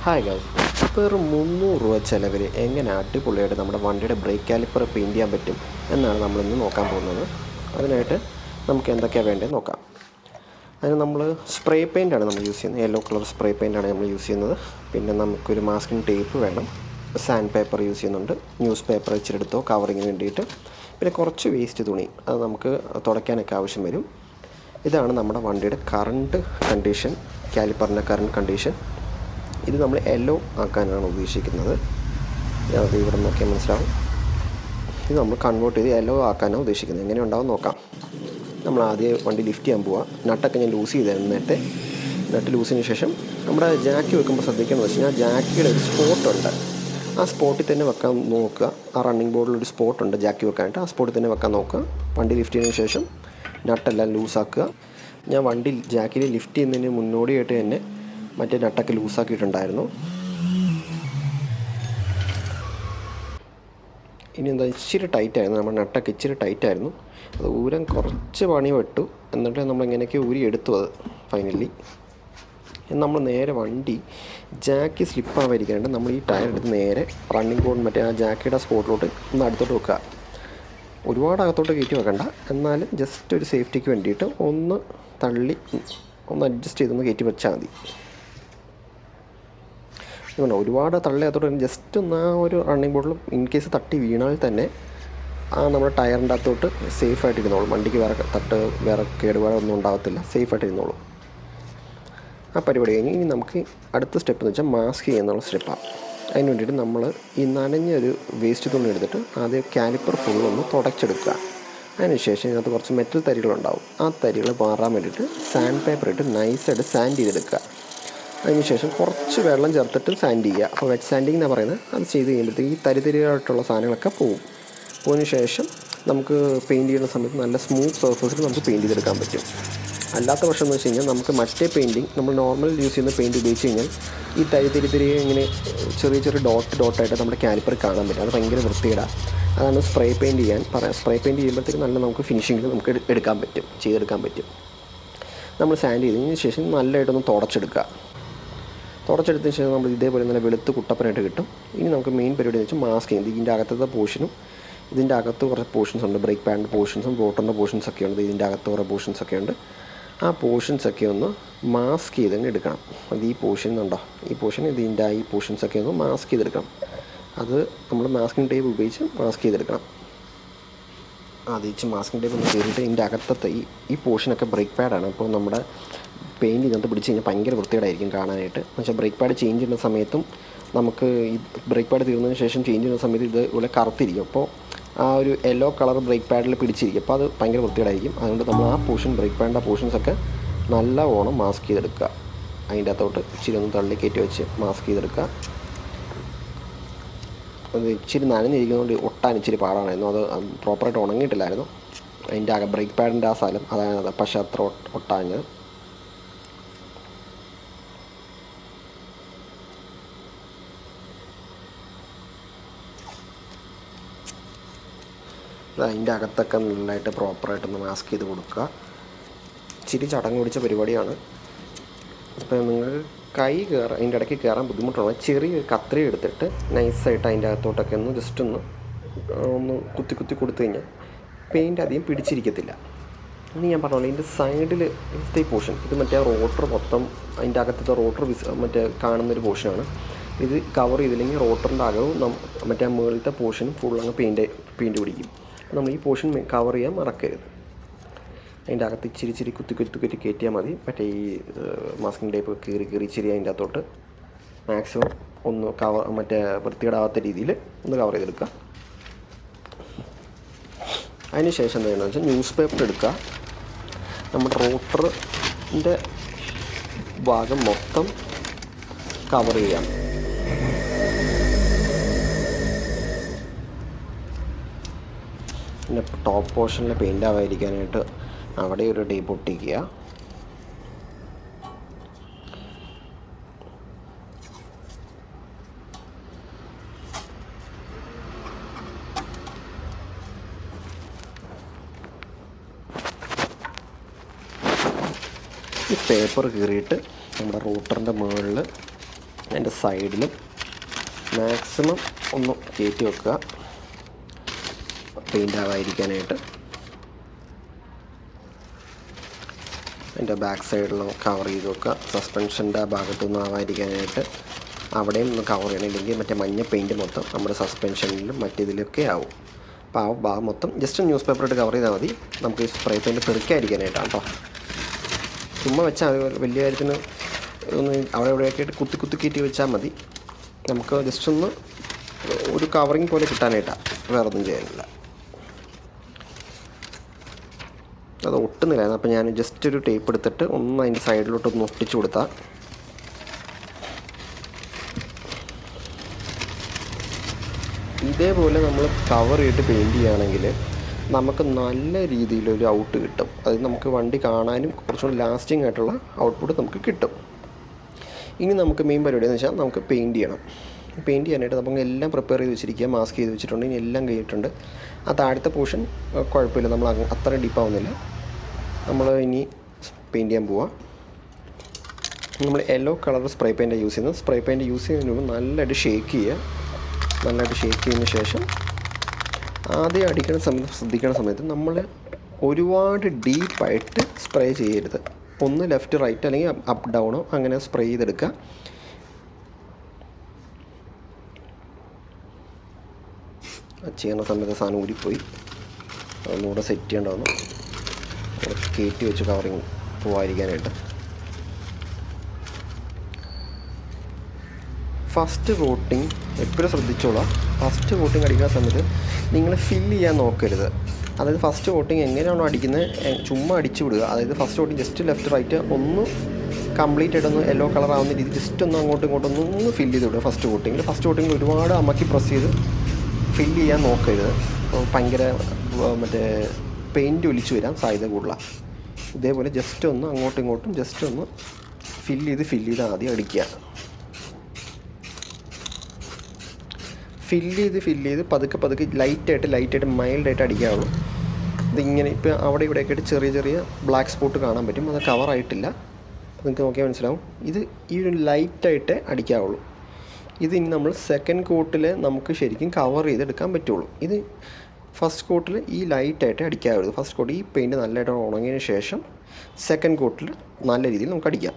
Hi guys, വെറും 300 രൂപ ചിലവിൽ എങ്ങനെ അടിപൊളിയായിട്ട് നമ്മുടെ വണ്ടിയുടെ ബ്രേക്ക് കാലിപ്പർ പെയിൻറ്റ് ചെയ്യാൻ പറ്റും എന്നാണ് നമ്മളിന്ന് നോക്കാൻ പോകുന്നത്. അതിനായിട്ട് നമുക്ക് എന്തൊക്കെയാണ് വേണ്ടത് നോക്കാം. അതിന് നമ്മൾ സ്പ്രേ പെയിൻ്റാണ് നമ്മൾ യൂസ് ചെയ്യുന്നത്. യെല്ലോ കളർ സ്പ്രേ പെയിൻ്റാണ് നമ്മൾ യൂസ് ചെയ്യുന്നത്. പിന്നെ നമുക്കൊരു മാസ്കിംഗ് ടേപ്പ് വേണം. സാൻഡ് പേപ്പർ യൂസ് ചെയ്യുന്നുണ്ട്. ന്യൂസ് പേപ്പർ ഇച്ചിരി എടുത്തോ കവറിങ്ങിന് വേണ്ടിയിട്ട്. പിന്നെ കുറച്ച് വേസ്റ്റ് തുണി, അത് നമുക്ക് തുടയ്ക്കാനൊക്കെ ആവശ്യം വരും. ഇതാണ് നമ്മുടെ വണ്ടിയുടെ കറണ്ട് കണ്ടീഷൻ, കാലിപ്പറിൻ്റെ കറണ്ട് കണ്ടീഷൻ. ഇത് നമ്മൾ യെല്ലോ ആക്കാനാണ് ഉദ്ദേശിക്കുന്നത്. അത് ഇവിടെ നോക്കിയാൽ മനസ്സിലാവും. ഇത് നമ്മൾ കൺവേർട്ട് ചെയ്ത് യെല്ലോ ആക്കാനാണ് ഉദ്ദേശിക്കുന്നത്. എങ്ങനെ ഉണ്ടാവും നോക്കാം. നമ്മൾ ആദ്യം വണ്ടി ലിഫ്റ്റ് ചെയ്യാൻ പോവുക. നട്ടൊക്കെ ഞാൻ ലൂസ് ചെയ്തായിരുന്നു നേരത്തെ. നട്ട് ലൂസ് ചെയ്തതിന് ശേഷം നമ്മുടെ ജാക്കി വെക്കുമ്പോൾ ശ്രദ്ധിക്കുന്നത് വെച്ച് കഴിഞ്ഞാൽ ജാക്കിയുടെ ഒരു സ്പോട്ടുണ്ട്. ആ സ്പോട്ടിൽ തന്നെ വെക്കാൻ നോക്കുക. ആ റണ്ണിങ് ബോർഡിലൊരു സ്പോട്ടുണ്ട് ജാക്കി വെക്കാനായിട്ട്. ആ സ്പോട്ടിൽ തന്നെ വെക്കാൻ നോക്കുക. വണ്ടി ലിഫ്റ്റ് ചെയ്തതിന് ശേഷം നട്ടെല്ലാം ലൂസാക്കുക. ഞാൻ വണ്ടി ജാക്കിൽ ലിഫ്റ്റ് ചെയ്യുന്നതിന് മുന്നോടിയായിട്ട് തന്നെ മറ്റേ നട്ടൊക്കെ ലൂസാക്കിയിട്ടുണ്ടായിരുന്നു. ഇനി എന്താ, ഇച്ചിരി ടൈറ്റായിരുന്നു. നമ്മുടെ നട്ടൊക്കെ ഇച്ചിരി ടൈറ്റായിരുന്നു. അത് ഊരാൻ കുറച്ച് പണി പെട്ടു. എന്നിട്ട് നമ്മളെങ്ങനെയൊക്കെ ഊരി എടുത്തു. അത് ഫൈനലി നമ്മൾ നേരെ വണ്ടി ജാക്കി സ്ലിപ്പാവാതിരിക്കാണ്ട് നമ്മൾ ഈ ടയർ എടുത്ത് നേരെ റണ്ണിങ് ബോർഡ് മറ്റേ ആ ജാക്കിയുടെ സ്പോട്ടിലോട്ട് ഒന്ന് അടുത്തോട്ട് വെക്കുക. ഒരുപാട് അകത്തോട്ട് കയറ്റി വെക്കണ്ട, എന്നാലും ജസ്റ്റ് ഒരു സേഫ്റ്റിക്ക് വേണ്ടിയിട്ട് ഒന്ന് തള്ളി ഒന്ന് അഡ്ജസ്റ്റ് ചെയ്തൊന്ന് കയറ്റി വെച്ചാൽ മതി. അതുകൊണ്ട് ഒരുപാട് തള്ളിയത്തോട്ട് ജസ്റ്റ് ഒന്ന് ആ ഒരു റണ്ണിങ് ബോർഡിൽ ഇൻ കേസ് തട്ടി വീണാൽ തന്നെ ആ നമ്മുടെ ടയറിൻ്റെ അകത്തോട്ട് സേഫായിട്ട് ഇരുന്നോളും. വണ്ടിക്ക് വേറെ കേടുപാടൊന്നും ഉണ്ടാകത്തില്ല, സേഫായിട്ട് ഇരുന്നോളും. ആ പരിപാടി കഴിഞ്ഞ് ഇനി നമുക്ക് അടുത്ത സ്റ്റെപ്പ് എന്ന് വെച്ചാൽ മാസ്ക് ചെയ്യുന്നുള്ള സ്റ്റെപ്പാണ്. അതിന് വേണ്ടിയിട്ട് നമ്മൾ ഈ നനഞ്ഞൊരു വേസ്റ്റ് തുണി എടുത്തിട്ട് ആദ്യം കാലിപ്പർ ഫുള്ളൊന്ന് തുടച്ചെടുക്കുക. അതിനുശേഷം ഇതിനകത്ത് കുറച്ച് മെറ്റൽ തരികളുണ്ടാവും. ആ തരികൾ മാറാൻ വേണ്ടിയിട്ട് സാൻഡ് പേപ്പർ ഇട്ട് നൈസായിട്ട് സാൻഡ് ചെയ്തെടുക്കുക. അതിനുശേഷം കുറച്ച് വെള്ളം ചേർത്തിട്ട് സാൻഡ് ചെയ്യുക. അപ്പോൾ വെറ്റ് സാൻഡിങ് എന്നാണ് പറയുന്നത്. അത് ചെയ്ത് കഴിയുമ്പോഴത്തേക്ക് ഈ തരിതരിയായിട്ടുള്ള സാധനങ്ങളൊക്കെ പോകുന്നതിന് ശേഷം നമുക്ക് പെയിൻറ്റ് ചെയ്യുന്ന സമയത്ത് നല്ല സ്മൂത്ത് സർഫസിൽ നമുക്ക് പെയിൻറ്റ് ചെയ്തെടുക്കാൻ പറ്റും. അല്ലാത്ത പക്ഷം എന്ന് വെച്ച് കഴിഞ്ഞാൽ നമുക്ക് മറ്റേ പെയിൻറ്റിങ് നമ്മൾ നോർമൽ യൂസ് ചെയ്യുന്ന പെയിൻറ്റ് ഉപയോഗിച്ച് കഴിഞ്ഞാൽ ഈ തരി ഇങ്ങനെ ചെറിയ ചെറിയ ഡോട്ടായിട്ട് നമ്മുടെ കാലിപ്പർ കാണാൻ പറ്റും. അത് ഭയങ്കര വൃത്തികേടാണ്. അതാണ് സ്പ്രേ പെയിൻറ്റ് ചെയ്യാൻ പറയാം. സ്പ്രേ പെയിൻറ്റ് ചെയ്യുമ്പോഴത്തേക്ക് നല്ല നമുക്ക് ഫിനിഷിങ്ങിൽ നമുക്ക് ചെയ്തെടുക്കാൻ പറ്റും. നമ്മൾ സാൻഡ് ചെയ്തതിന് ശേഷം നല്ലതായിട്ടൊന്ന് തുടച്ചെടുത്തതിന് ശേഷം നമ്മൾ ഇതേപോലെ നല്ല വെളുത്ത് കുട്ടപ്പനായിട്ട് കിട്ടും. ഇനി നമുക്ക് മെയിൻ പരിപാടി എന്ന് വെച്ചാൽ മാസ്ക് ചെയ്ത് ഇതിൻ്റെ അകത്തത്തെ പോർഷനും ഇതിൻ്റെ അകത്ത് കുറച്ച് പോർഷൻസ് ഉണ്ട്. ബ്രേക്ക് പാഡിൻ്റെ പോർഷൻസും റോട്ടറിൻ്റെ പോർഷൻസൊക്കെ ഉണ്ട്. ഇതിൻ്റെ അകത്ത് കുറേ പോർഷൻസൊക്കെ ഉണ്ട്. ആ പോർഷൻസൊക്കെ ഒന്ന് മാസ്ക് ചെയ്ത് തന്നെ എടുക്കണം. അത് ഈ പോർഷൻ ഉണ്ടോ, ഈ പോർഷൻസൊക്കെ ഒന്ന് മാസ്ക് ചെയ്തെടുക്കണം. അത് നമ്മൾ മാസ്കിംഗ് ടേപ്പ് ഉപയോഗിച്ച് മാസ്ക് ചെയ്തെടുക്കണം. ആദ്യം മാസ്കിംഗ് ടേപ്പ് ഒന്ന് കയറിയിട്ട് ഇതിൻ്റെ അകത്തത്തെ ഈ പോർഷനൊക്കെ ബ്രേക്ക് പാഡാണ്. അപ്പോൾ നമ്മുടെ പെയിൻറ്റ് ഇതിനകത്ത് പിടിച്ച് കഴിഞ്ഞാൽ ഭയങ്കര വൃത്തികേടായിരിക്കും കാണാനായിട്ട്. എന്നുവെച്ചാൽ ബ്രേക്ക് പാഡ് ചേഞ്ച് ചെയ്യുന്ന സമയത്തും നമുക്ക് ഈ ബ്രേക്ക് പാഡ് തീർന്നതിന് ശേഷം ചേഞ്ച് ചെയ്യുന്ന സമയത്ത് ഇത് ഇവിടെ കറുത്തിരിക്കും. അപ്പോൾ ആ ഒരു യെല്ലോ കളർ ബ്രേക്ക് പാഡിൽ പിടിച്ചിരിക്കും. അപ്പോൾ അത് ഭയങ്കര വൃത്തികേടായിരിക്കും. അതുകൊണ്ട് നമ്മൾ ആ ബ്രേക്ക് പാഡിൻ്റെ പോർഷൻസൊക്കെ നല്ലവണ്ണം മാസ്ക് ചെയ്തെടുക്കുക. അതിൻ്റെ അകത്തോട്ട് ഇച്ചിരി ഒന്ന് തള്ളി കയറ്റി വെച്ച് മാസ്ക് ചെയ്തെടുക്കുക. അത് ഇച്ചിരി നനഞ്ഞിരിക്കുന്നതുകൊണ്ട് ഒട്ടാൻ ഇച്ചിരി പാടാണായിരുന്നു. അത് പ്രോപ്പറായിട്ട് ഉണങ്ങിയിട്ടില്ലായിരുന്നു. അതിൻ്റെ ബ്രേക്ക് പാഡിൻ്റെ ആ സ്ഥലം അതായത് പക്ഷേ അത്ര ഒട്ടാഞ്ഞത്. അതിൻ്റെ അകത്തൊക്കെ നല്ലതായിട്ട് പ്രോപ്പറായിട്ടൊന്ന് മാസ്ക് ചെയ്ത് കൊടുക്കുക. ഇച്ചിരി ചടങ്ങ് പിടിച്ച പരിപാടിയാണ്. അപ്പോൾ നിങ്ങൾ അതിൻ്റെ ഇടയ്ക്ക് കയറാൻ ബുദ്ധിമുട്ടാണ്. ചെറിയൊരു കത്രി എടുത്തിട്ട് നൈസായിട്ട് അതിൻ്റെ അകത്തോട്ടൊക്കെ ഒന്ന് ജസ്റ്റ് ഒന്ന് കുത്തി കൊടുത്തു കഴിഞ്ഞാൽ പെയിൻറ്റ് അധികം പിടിച്ചിരിക്കത്തില്ല. ഇനി ഞാൻ പറഞ്ഞോളൂ, ഇതിൻ്റെ സൈഡിൽ ഈ പോർഷൻ ഇത് മറ്റേ റോട്ടർ മൊത്തം അതിൻ്റെ അകത്തത്തെ റോട്ടർ മറ്റേ കാണുന്നൊരു പോർഷനാണ്. ഇത് കവർ ചെയ്തില്ലെങ്കിൽ റോട്ടറിൻ്റെ അകവും മറ്റേ മുകളിലത്തെ പോർഷനും ഫുൾ അങ്ങ് പെയിൻറ്റ് പിടിക്കും. നമ്മൾ ഈ പോർഷൻ കവർ ചെയ്യാൻ മറക്കരുത്. അതിൻ്റെ അകത്ത് ഇച്ചിരി കുത്തി കയറ്റിയാൽ മതി. മറ്റേ ഈ മാസ്കിംഗ് ടേപ്പ് കീറി ഇച്ചിരി അതിൻ്റെ അകത്തോട്ട് മാക്സിമം ഒന്ന് മറ്റേ വൃത്തികേടാവാത്ത രീതിയിൽ ഒന്ന് കവർ ചെയ്തെടുക്കുക. അതിന് ശേഷം എന്താണെന്ന് വെച്ചാൽ ന്യൂസ് പേപ്പർ എടുക്കുക. നമ്മുടെ റോട്ടറിൻ്റെ ഭാഗം മൊത്തം കവർ ചെയ്യാം. പിന്നെ ടോപ്പ് പോർഷനിൽ പെയിൻ്റ് ആവാതിരിക്കാനായിട്ട് അവിടെ ഒരു ടേപ്പ് ഒട്ടിക്കുക. ഈ പേപ്പർ കീറിയിട്ട് നമ്മുടെ റൂട്ടറിൻ്റെ മുകളിൽ അതിൻ്റെ സൈഡിലും മാക്സിമം ഒന്ന് കയറ്റി വെക്കുക, പെയിൻ്റ് ആവാതിരിക്കാനായിട്ട്. അതിൻ്റെ ബാക്ക് സൈഡിലും കവർ ചെയ്ത് വെക്കുക, സസ്പെൻഷൻ്റെ ഭാഗത്തൊന്നും ആവാതിരിക്കാനായിട്ട് അവിടെയും ഒന്ന് കവർ ചെയ്യണം. ഇല്ലെങ്കിൽ മറ്റേ മഞ്ഞ പെയിൻറ്റ് മൊത്തം നമ്മുടെ സസ്പെൻഷനിലും മറ്റേതിലൊക്കെ ആവും. അപ്പോൾ ആ ഭാഗം മൊത്തം ജസ്റ്റ് ന്യൂസ് പേപ്പർ ഇട്ട് കവർ ചെയ്താൽ മതി. നമുക്ക് ഈ സ്പ്രേ പെയിൻറ്റ് തെറിക്കാതിരിക്കാനായിട്ടാണ് കേട്ടോ. ചുമ്മാ വെച്ചാൽ വലിയ കാര്യത്തിന് ഒന്ന് അവിടെ എവിടെയൊക്കെ ആയിട്ട് കുത്തി കുത്തി കയറ്റി വെച്ചാൽ മതി. നമുക്ക് ജസ്റ്റ് ഒന്ന് ഒരു കവറിങ് പോലെ കിട്ടാനായിട്ടാണ്, വേറെ ഒന്നും ചെയ്യാനില്ല. അത് ഒട്ടുന്നില്ലായിരുന്നു. അപ്പോൾ ഞാൻ ജസ്റ്റ് ഒരു ടേപ്പ് എടുത്തിട്ട് ഒന്ന് അതിൻ്റെ സൈഡിലോട്ടൊന്ന് ഒട്ടിച്ചു കൊടുത്താൽ ഇതേപോലെ നമ്മൾ കവർ ചെയ്തിട്ട് പെയിൻറ്റ് ചെയ്യുകയാണെങ്കിൽ നമുക്ക് നല്ല രീതിയിലൊരു ഔട്ട് കിട്ടും. അത് നമുക്ക് വണ്ടി കാണാനും കുറച്ചുകൂടി ലാസ്റ്റിംഗ് ആയിട്ടുള്ള ഔട്ട്പുട്ട് നമുക്ക് കിട്ടും. ഇനി നമുക്ക് മെയിൻ പരിപാടി എന്ന് വെച്ചാൽ നമുക്ക് പെയിൻറ്റ് ചെയ്യണം. പെയിൻറ്റ് ചെയ്യാനായിട്ട് നമുക്ക് എല്ലാം പ്രിപ്പയർ ചെയ്ത് വെച്ചിരിക്കുക, മാസ്ക് ചെയ്ത് വെച്ചിട്ടുണ്ട്, ഇനി എല്ലാം കഴിഞ്ഞിട്ടുണ്ട്. ആ താഴത്തെ പോർഷൻ കുഴപ്പമില്ല, നമ്മൾ അത്ര ഡീപ്പാവുന്നില്ല. നമ്മൾ ഇനി പെയിൻറ്റ് ചെയ്യാൻ പോവാം. നമ്മൾ yellow colour spray paint use ചെയ്യുന്നത്. സ്പ്രേ പെയിൻറ്റ് യൂസ് ചെയ്യുന്നതിന് മുമ്പ് നല്ലതായിട്ട് ഷേക്ക് ചെയ്യുക. നല്ലതായിട്ട് ഷേക്ക് ചെയ്തതിന് ശേഷം ആദ്യം അടിക്കുന്ന സമയത്ത് ശ്രദ്ധിക്കുന്ന സമയത്ത് നമ്മൾ ഒരുപാട് ഡീപ്പായിട്ട് സ്പ്രേ ചെയ്യരുത്. ഒന്ന് ലെഫ്റ്റ് റൈറ്റ് അല്ലെങ്കിൽ അപ്പ് ഡൗണോ അങ്ങനെ സ്പ്രേ ചെയ്തെടുക്കുക. ചെയ്യുന്ന സമയത്ത് സാധനം ഊരിപ്പോയി, അതൊന്നുകൂടെ സെറ്റ് ചെയ്യേണ്ടതെന്ന് കയറ്റി വെച്ച് കവറിങ് പോകാതിരിക്കാനായിട്ട്. ഫസ്റ്റ് കോട്ടിങ് എപ്പോഴും ശ്രദ്ധിച്ചോളാം. ഫസ്റ്റ് കോട്ടിങ് അടിക്കുന്ന സമയത്ത് നിങ്ങൾ ഫില്ല് ചെയ്യാൻ നോക്കരുത്. അതായത് ഫസ്റ്റ് കോട്ടിങ് എങ്ങനെയാണോ അടിക്കുന്നത് ചുമ്മാ അടിച്ചു വിടുക. അതായത് first coating just left right ഒന്ന് കംപ്ലീറ്റ് ആയിട്ടൊന്ന് യെല്ലോ കളർ ആവുന്ന രീതി ജസ്റ്റ് ഒന്ന് അങ്ങോട്ടും ഇങ്ങോട്ടും ഒന്ന് ഫില്ല് ചെയ്ത് വിടുക. ഫസ്റ്റ് കോട്ടിങ്ങിൽ ഒരുപാട് അമക്കി പ്രസ് ചെയ്ത് ഫില്ല് ചെയ്യാൻ നോക്കരുത്. അപ്പോൾ ഭയങ്കര മറ്റേ പെയിൻറ്റ് ഒലിച്ചു വരാൻ സാധ്യത കൂടുതലാണ്. ഇതേപോലെ ജസ്റ്റ് ഒന്ന് അങ്ങോട്ടും ഇങ്ങോട്ടും ജസ്റ്റ് ഒന്ന് ഫില്ല് ചെയ്ത് ആദ്യം അടിക്കുക. ഫില്ല് ചെയ്ത് പതുക്കെ ലൈറ്റായിട്ട് മൈൽഡായിട്ട് അടിക്കാവുള്ളൂ. ഇതിങ്ങനെ ഇപ്പോൾ അവിടെ ഇവിടെയൊക്കെ ആയിട്ട് ചെറിയ ബ്ലാക്ക് സ്പോട്ട് കാണാൻ പറ്റും, അത് കവറായിട്ടില്ല. നിങ്ങൾക്ക് നോക്കിയാൽ മനസ്സിലാവും. ഈ ഒരു ലൈറ്റായിട്ടേ അടിക്കാവുള്ളൂ. ഇതിനി നമ്മൾ സെക്കൻഡ് കോട്ടിൽ നമുക്ക് ശരിക്കും കവർ ചെയ്തെടുക്കാൻ പറ്റുള്ളൂ. ഇത് ഫസ്റ്റ് കോട്ടിൽ ഈ ലൈറ്റായിട്ട് അടിക്കാവുള്ളൂ. ഫസ്റ്റ് കോട്ട് ഈ പെയിൻറ്റ് നല്ലതായിട്ട് ഉണങ്ങിയതിന് ശേഷം സെക്കൻഡ് കോട്ടിൽ നല്ല രീതിയിൽ നമുക്ക് അടിക്കാം.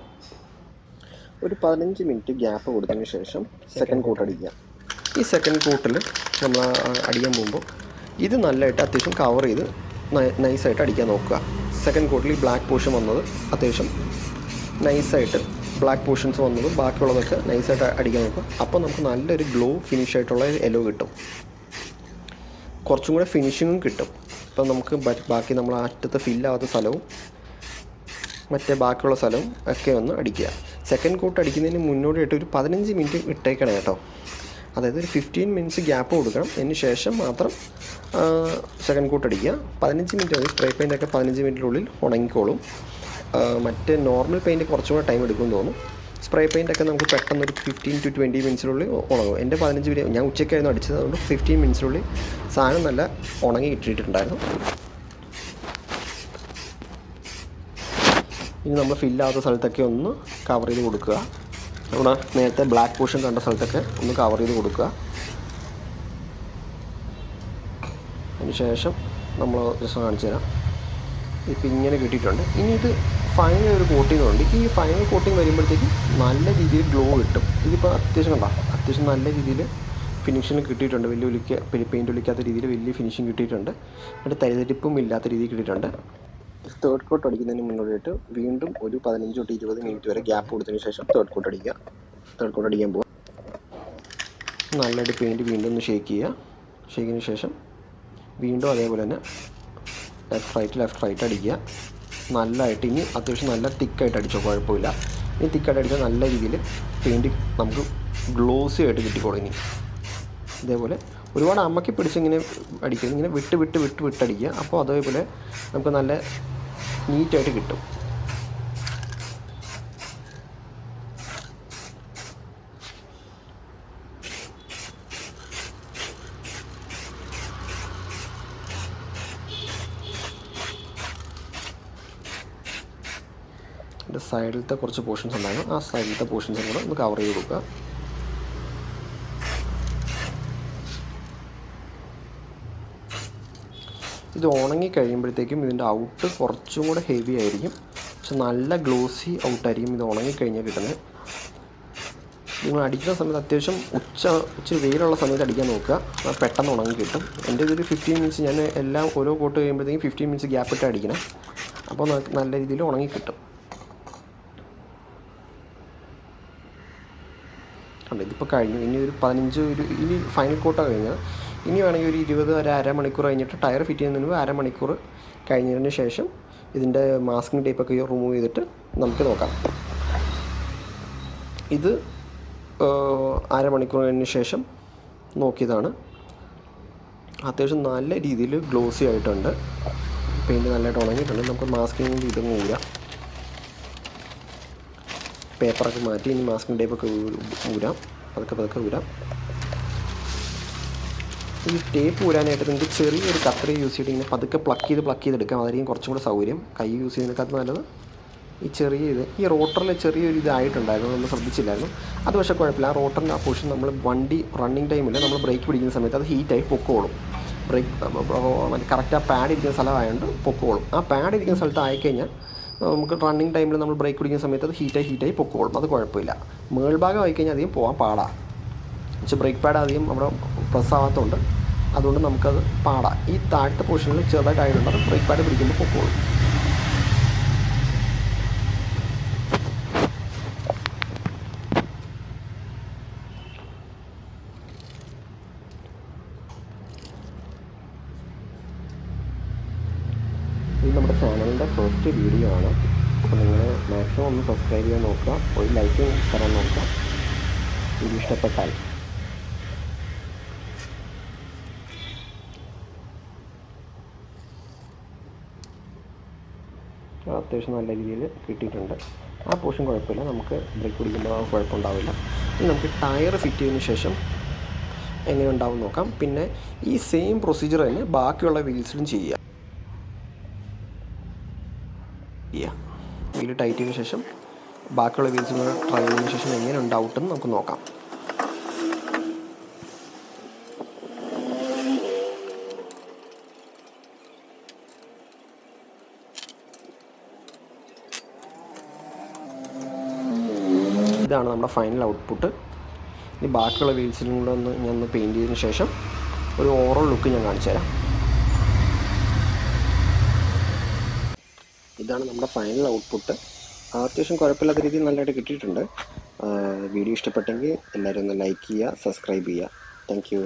ഒരു 15 മിനിറ്റ് ഗ്യാപ്പ് കൊടുത്തതിന് ശേഷം സെക്കൻഡ് കോട്ട് അടിക്കുക. ഈ സെക്കൻഡ് കോട്ടിൽ നമ്മൾ അടിക്കാൻ പോകുമ്പോൾ ഇത് നല്ലതായിട്ട് അത്യാവശ്യം കവർ ചെയ്ത് നൈസായിട്ട് അടിക്കാൻ നോക്കുക. സെക്കൻഡ് കോട്ടിൽ ഈ ബ്ലാക്ക് പോർഷൻ വന്നത് അത്യാവശ്യം നൈസായിട്ട് ബ്ലാക്ക് പോർഷൻസ് വന്നതും ബാക്കിയുള്ളതൊക്കെ നൈസായിട്ട് അടിക്കാൻ നോക്കുക. അപ്പോൾ നമുക്ക് നല്ലൊരു ഗ്ലോ ഫിനിഷ് ആയിട്ടുള്ള യെല്ലോ കിട്ടും, കുറച്ചും കൂടെ ഫിനിഷിങ്ങും കിട്ടും. ഇപ്പം നമുക്ക് ബാക്കി നമ്മൾ അറ്റത്ത് ഫില്ലാവാത്ത സ്ഥലവും മറ്റേ ബാക്കിയുള്ള സ്ഥലവും ഒക്കെ ഒന്ന് അടിക്കുക. സെക്കൻഡ് കോട്ട് അടിക്കുന്നതിന് മുന്നോടിയായിട്ട് ഒരു 15 മിനിറ്റ് ഇട്ടേക്കണം കേട്ടോ. അതായത് ഒരു 15 മിനിറ്റ്സ് ഗ്യാപ്പ് കൊടുക്കണം. അതിന് ശേഷം മാത്രം സെക്കൻഡ് കോട്ട് അടിക്കുക. 15 മിനിറ്റ് മതി. സ്പ്രേ പെയിൻ്റൊക്കെ 15 മിനിറ്റിനുള്ളിൽ ഉണങ്ങിക്കോളും. മറ്റേ നോർമൽ പെയിൻറ്റ് കുറച്ചും കൂടെ ടൈം എടുക്കുമെന്ന് തോന്നുന്നു. സ്പ്രേ പെയിൻ്റൊക്കെ നമുക്ക് പെട്ടെന്നൊരു 15 to 20 മിനിറ്റ്സിനുള്ളിൽ ഉണങ്ങും. എൻ്റെ 15 മിനിറ്റ് ഞാൻ ഉച്ചയ്ക്കായിരുന്നു അടിച്ചത്, അതുകൊണ്ട് 15 മിനിറ്റ്സിനുള്ളിൽ സാധനം നല്ല ഉണങ്ങി ഇട്ടിട്ടുണ്ടായിരുന്നു. ഇനി നമ്മൾ ഫില്ലാത്ത സ്ഥലത്തൊക്കെ ഒന്ന് കവർ ചെയ്ത് കൊടുക്കുക. നമ്മുടെ നേരത്തെ ബ്ലാക്ക് പോർഷൻ കണ്ട സ്ഥലത്തൊക്കെ ഒന്ന് കവർ ചെയ്ത് കൊടുക്കുക. അതിനുശേഷം നമ്മൾ ജസ്റ്റ് കാണിച്ചു തരാം. ഇപ്പം ഇങ്ങനെ കിട്ടിയിട്ടുണ്ട്. ഇനി ഇത് ഫൈനൽ ഒരു കോട്ടിംഗ് ഉണ്ട്. ഈ ഫൈനൽ കോട്ടിംഗ് വരുമ്പോഴത്തേക്കും നല്ല രീതിയിൽ ഗ്ലോ കിട്ടും. ഇതിപ്പോൾ അത്യാവശ്യം നല്ല രീതിയിൽ ഫിനിഷിങ് കിട്ടിയിട്ടുണ്ട്. പെയിൻറ്റ് ഒലിക്കാത്ത രീതിയിൽ വലിയ ഫിനിഷിങ് കിട്ടിയിട്ടുണ്ട്. എന്നിട്ട് തരിതരിപ്പും ഇല്ലാത്ത രീതിയിൽ കിട്ടിയിട്ടുണ്ട്. തേർഡ് കോട്ട് അടിക്കുന്നതിന് മുന്നോടിയായിട്ട് വീണ്ടും ഒരു 15 to 20 മിനിറ്റ് വരെ ഗ്യാപ്പ് കൊടുത്തതിന് ശേഷം തേർഡ് കോട്ട് അടിക്കാൻ പോവുക. നല്ലതായിട്ട് പെയിൻറ്റ് വീണ്ടും ഒന്ന് ഷേക്ക് ചെയ്യുക. ഷേക്കിന് ശേഷം വീണ്ടും അതേപോലെ തന്നെ ലെഫ്റ്റ് റൈറ്റ് അടിക്കുക. നല്ലതായിട്ട് ഇനി അത്യാവശ്യം നല്ല തിക്കായിട്ട് അടിച്ചോ, കുഴപ്പമില്ല. ഇനി തിക്കായിട്ട് അടിച്ചാൽ നല്ല രീതിയിൽ പെയിൻറ്റ് നമുക്ക് ഗ്ലോസി ആയിട്ട് കിട്ടിക്കോളും. ഇനി ഇതേപോലെ ഒരുപാട് അമ്മക്കി പിടിച്ചിങ്ങനെ അടിക്കരുത്, ഇങ്ങനെ വിട്ടടിക്കുക. അപ്പോൾ അതേപോലെ നമുക്ക് നല്ല നീറ്റായിട്ട് കിട്ടും. സൈഡിലത്തെ കുറച്ച് പോർഷൻസ് ഉണ്ടായിരുന്നു, ആ സൈഡിലത്തെ പോർഷൻസും കൂടെ ഒന്ന് കവർ ചെയ്ത് കൊടുക്കുക. ഇത് ഉണങ്ങി കഴിയുമ്പോഴത്തേക്കും ഇതിൻ്റെ ഔട്ട് കുറച്ചും കൂടെ ഹെവി ആയിരിക്കും, പക്ഷെ നല്ല ഗ്ലോസി ഔട്ടായിരിക്കും ഇത് ഉണങ്ങിക്കഴിഞ്ഞാൽ കിട്ടുന്നത്. നിങ്ങൾ അടിക്കുന്ന സമയത്ത് അത്യാവശ്യം ഇച്ചിരി വെയിലുള്ള സമയത്ത് അടിക്കാൻ നോക്കുക, പെട്ടെന്ന് ഉണങ്ങി കിട്ടും. എൻ്റെ ഇതൊരു 15 മിനിറ്റ്സ്, ഞാൻ എല്ലാം ഓരോ കോട്ട് കഴിയുമ്പോഴത്തേക്കും 15 മിനിറ്റ്സ് ഗ്യാപ്പ് ഇട്ട് അടിക്കണം, അപ്പോൾ നല്ല രീതിയിൽ ഉണങ്ങി കിട്ടും. ഉണ്ട്, ഇതിപ്പോൾ കഴിഞ്ഞു. ഇനി ഒരു 15 ഇനി ഫൈനൽ കോട്ടാണ് കഴിഞ്ഞാൽ ഇനി വേണമെങ്കിൽ ഒരു 20 അരമണിക്കൂർ കഴിഞ്ഞിട്ട് ടയർ ഫിറ്റ് ചെയ്യുന്നതിന് മുമ്പ് അരമണിക്കൂർ കഴിഞ്ഞതിന് ശേഷം ഇതിൻ്റെ മാസ്കിംഗ് ടേപ്പൊക്കെ റിമൂവ് ചെയ്തിട്ട് നമുക്ക് നോക്കാം. ഇത് അരമണിക്കൂറിന് ശേഷം നോക്കിയതാണ്. അത്യാവശ്യം നല്ല രീതിയിൽ ഗ്ലോസി ആയിട്ടുണ്ട്, പെയിൻറ്റ് നല്ലതായിട്ട് ഉണങ്ങിയിട്ടുണ്ട്. നമുക്ക് മാസ്കിങ് ഇതൊന്നും ഊരാം, പേപ്പറൊക്കെ മാറ്റി ഇനി മാസ്കിങ് ടേപ്പൊക്കെ ഊരാം, പതുക്കെ ഊരാം. ഈ ടേപ്പ് ഊരാനായിട്ട് നിങ്ങൾക്ക് ചെറിയൊരു കത്രി യൂസ് ചെയ്തിട്ട് ഇങ്ങനെ പതുക്കെ പ്ലക്ക് ചെയ്തെടുക്കാം, അതായിരിക്കും കുറച്ചും കൂടെ സൗകര്യം. കൈ യൂസ് ചെയ്യുന്നതിനേക്കാൾ നല്ലത് ഈ ഈ റോട്ടറിൽ ചെറിയൊരു ഇതായിട്ടുണ്ടായിരുന്നു, നമ്മൾ ശ്രദ്ധിച്ചില്ലായിരുന്നു. അത് പക്ഷേ കുഴപ്പമില്ല. ആ റോട്ടറിൻ്റെ ആ പൊസിഷൻ നമ്മൾ വണ്ടി റണ്ണിങ് ടൈമിൽ നമ്മൾ ബ്രേക്ക് പിടിക്കുന്ന സമയത്ത് അത് ഹീറ്റായി പൊക്കോളും. കറക്റ്റ് ആ പാഡ് ഇരിക്കുന്ന സ്ഥലമായതുകൊണ്ട് പൊക്കോളും. ആ പാഡ് ഇരിക്കുന്ന സ്ഥലത്ത് ആയിക്കഴിഞ്ഞാൽ നമുക്ക് റണ്ണിങ് ടൈമിൽ നമ്മൾ ബ്രേക്ക് പിടിക്കുന്ന സമയത്ത് അത് ഹീറ്റായി പൊക്കോളും, അത് കുഴപ്പമില്ല. മേൾഭാഗം ആയിക്കഴിഞ്ഞാൽ അധികം പോകാൻ പാടാണ്, പക്ഷേ ബ്രേക്ക് പാഡ് അധികം അവിടെ പ്രസ് ആവാത്തതുകൊണ്ട് അതുകൊണ്ട് നമുക്കത് പാടാം. ഈ താഴത്തെ പൊസിഷനിൽ ചെറുതായിട്ടായതുകൊണ്ട് അത് ബ്രേക്ക് പാഡ് പിടിക്കുമ്പോൾ പൊക്കോളും. ഇത് നമ്മുടെ ചാനലിൻ്റെ ഫസ്റ്റ് വീഡിയോ ആണ്, അപ്പോൾ നിങ്ങൾ മാക്സിമം ഒന്ന് സബ്സ്ക്രൈബ് ചെയ്യാൻ നോക്കുക, ഒരു ലൈക്ക് തരാൻ നോക്കുക വീഡിയോ ഇഷ്ടപ്പെട്ടാൽ. അത്യാവശ്യം നല്ല രീതിയിൽ കിട്ടിയിട്ടുണ്ട്. ആ പോർഷൻ കുഴപ്പമില്ല, നമുക്ക് ബ്രേക്ക് പിടിക്കുമ്പോൾ ആ കുഴപ്പമുണ്ടാവില്ല. ഇനി നമുക്ക് ടയർ ഫിറ്റ് ചെയ്തതിന് ശേഷം എങ്ങനെ ഉണ്ടാവും നോക്കാം. പിന്നെ ഈ സെയിം പ്രൊസീജിയർ തന്നെ ബാക്കിയുള്ള വീൽസിലും ചെയ്യുക. വീല് ടൈറ്റ് ചെയ്തതിന് ശേഷം ബാക്കിയുള്ള വീൽസ് ട്രൈ ചെയ്തതിന് ശേഷം എങ്ങനെ ഉണ്ടാവുമെന്ന് നമുക്ക് നോക്കാം. ഇതാണ് നമ്മുടെ ഫൈനൽ ഔട്ട്പുട്ട്. ഇനി ബാക്കിയുള്ള വീൽസിലും കൂടെ ഞാൻ പെയിൻറ്റ് ചെയ്തതിന് ശേഷം ഒരു ഓവറോൾ ലുക്ക് ഞാൻ കാണിച്ചു തരാം. ഇതാണ് നമ്മുടെ ഫൈനൽ ഔട്ട്പുട്ട്. അത്യാവശ്യം കുഴപ്പമില്ലാത്ത രീതിയിൽ നല്ലതായിട്ട് കിട്ടിയിട്ടുണ്ട്. വീഡിയോ ഇഷ്ടപ്പെട്ടെങ്കിൽ എല്ലാവരും ഒന്ന് ലൈക്ക് ചെയ്യുക, സബ്സ്ക്രൈബ് ചെയ്യുക. Thank you.